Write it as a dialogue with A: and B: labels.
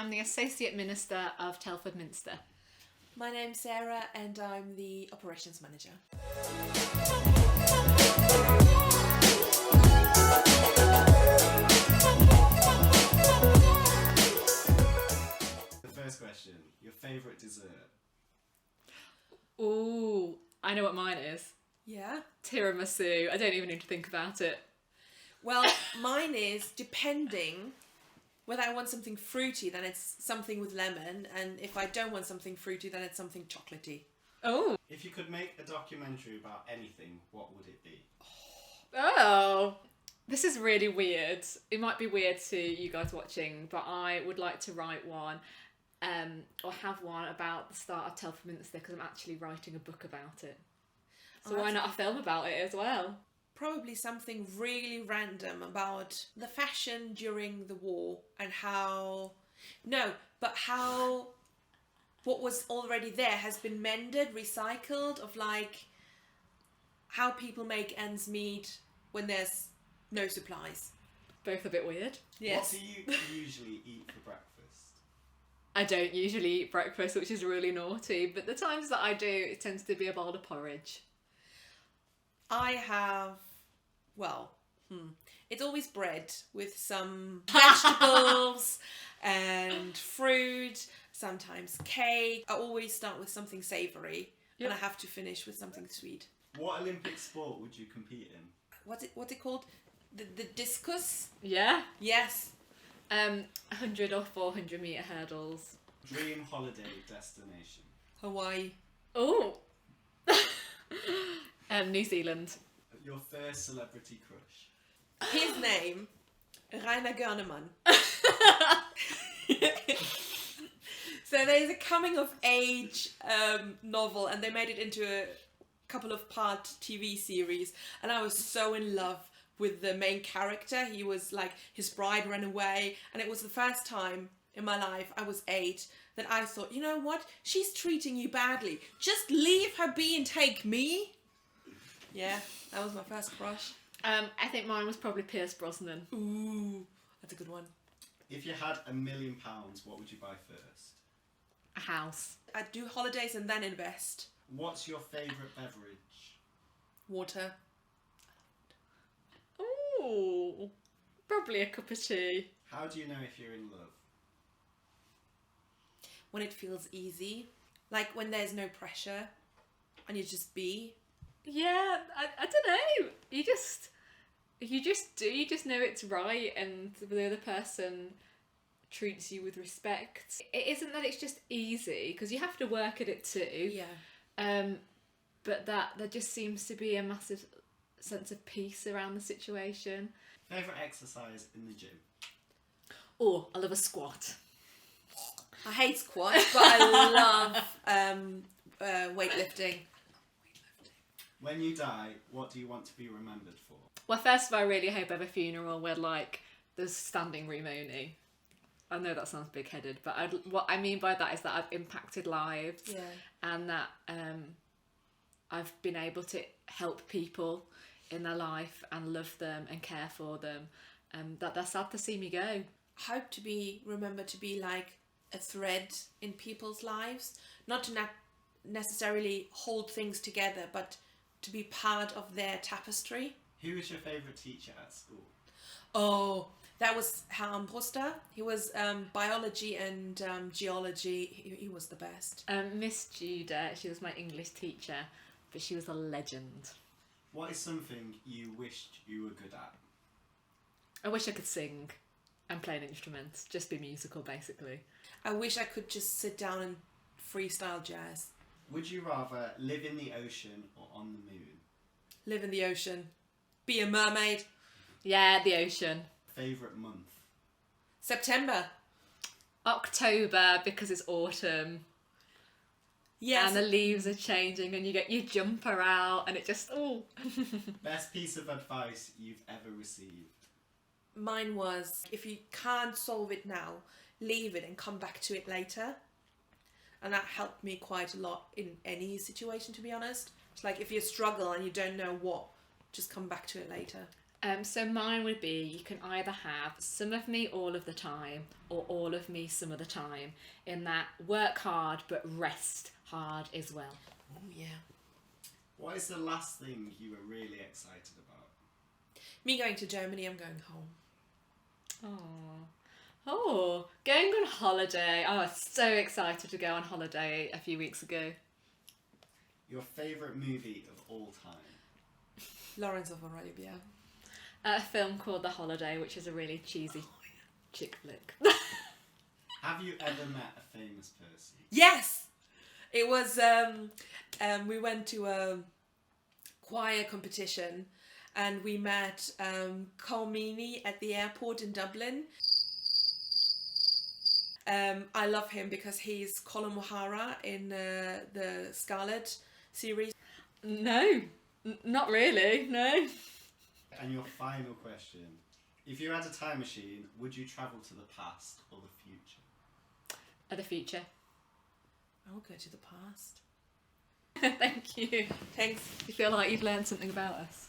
A: I'm the Associate Minister of Telford Minster.
B: My name's Sarah and I'm the Operations Manager.
C: The first question, your favourite dessert?
A: Ooh, I know what mine is.
B: Yeah?
A: Tiramisu. I don't even need to think about it.
B: Well, mine is, depending whether I want something fruity, then it's something with lemon, and if I don't want something fruity, then it's something chocolatey.
A: Oh.
C: If you could make a documentary about anything, what would it be?
A: Oh. This is really weird. It might be weird to you guys watching, but I would like to write one, or have one about the start of Telford Minster, because I'm actually writing a book about it. So why not a film about it as well?
B: Probably something really random about the fashion during the war and how what was already there has been mended, recycled, of like how people make ends meet when there's no supplies.
A: Both a bit weird.
B: Yes.
C: What do you usually eat for breakfast?
A: I don't usually eat breakfast, which is really naughty, but the times that I do, it tends to be a bowl of porridge.
B: I have, it's always bread with some vegetables and fruit, sometimes cake. I always start with something savoury, and I have to finish with something sweet.
C: What Olympic sport would you compete in?
B: What's it called? The discus?
A: Yeah?
B: Yes.
A: 100 or 400 metre hurdles.
C: Dream holiday destination?
B: Hawaii.
A: Oh! New Zealand.
C: Your first celebrity crush?
B: His name, Rainer Görnemann. So there's a coming of age novel, and they made it into a couple of part TV series, and I was so in love with the main character. He was like, his bride ran away, and it was the first time in my life, I was 8, that I thought, you know what, she's treating you badly, just leave her be and take me. Yeah, that was my first crush.
A: I think mine was probably Pierce Brosnan.
B: Ooh, that's a good one.
C: If you had £1 million, what would you buy first?
A: A house.
B: I'd do holidays and then invest.
C: What's your favourite beverage?
B: Water.
A: Ooh, probably a cup of tea.
C: How do you know if you're in love?
B: When it feels easy, like when there's no pressure and you just be.
A: Yeah, I don't know. You just do. You just know it's right, and the other person treats you with respect. It isn't that it's just easy, because you have to work at it too.
B: Yeah.
A: But that there just seems to be a massive sense of peace around the situation.
C: Favourite exercise in the gym?
A: Oh, I love a squat.
B: I hate squats, but I love weightlifting.
C: When you die, what do you want to be remembered for?
A: Well, first of all, I really hope I have a funeral where, like, there's standing room only. I know that sounds big-headed, but what I mean by that is that I've impacted lives, and that I've been able to help people in their life and love them and care for them, and that they're sad to see me go.
B: I hope to be remembered to be like a thread in people's lives, not to necessarily hold things together, but to be part of their tapestry.
C: Who was your favourite teacher at school?
B: Oh, that was Herr Ambruster. He was biology and geology. He was the best.
A: Miss Judah, she was my English teacher, but she was a legend.
C: What is something you wished you were good at?
A: I wish I could sing and play an instrument, just be musical basically.
B: I wish I could just sit down and freestyle jazz.
C: Would you rather live in the ocean or on the moon?
B: Live in the ocean. Be a mermaid.
A: Yeah, the ocean.
C: Favourite month?
B: September.
A: October, because it's autumn.
B: Yes.
A: And the leaves are changing and you get your jumper out and it just, oh.
C: Best piece of advice you've ever received?
B: Mine was, if you can't solve it now, leave it and come back to it later. And that helped me quite a lot in any situation, to be honest. It's like if you struggle and you don't know what, just come back to it later.
A: So mine would be, you can either have some of me all of the time or all of me some of the time, in that work hard but rest hard as well.
B: Oh, yeah.
C: What is the last thing you were really excited about?
B: Me going to Germany, I'm going home.
A: Oh, going on holiday. I was so excited to go on holiday a few weeks ago.
C: Your favourite movie of all time?
B: Lawrence of Arabia.
A: A film called The Holiday, which is a really cheesy chick flick.
C: Have you ever met a famous person?
B: Yes! It was, we went to a choir competition and we met Colmini at the airport in Dublin. I love him because he's Colin O'Hara in the Scarlet series.
A: No, not really, no.
C: And your final question. If you had a time machine, would you travel to the past or the future?
A: The future.
B: I will go to the past.
A: Thank you.
B: Thanks.
A: You feel like you've learned something about us?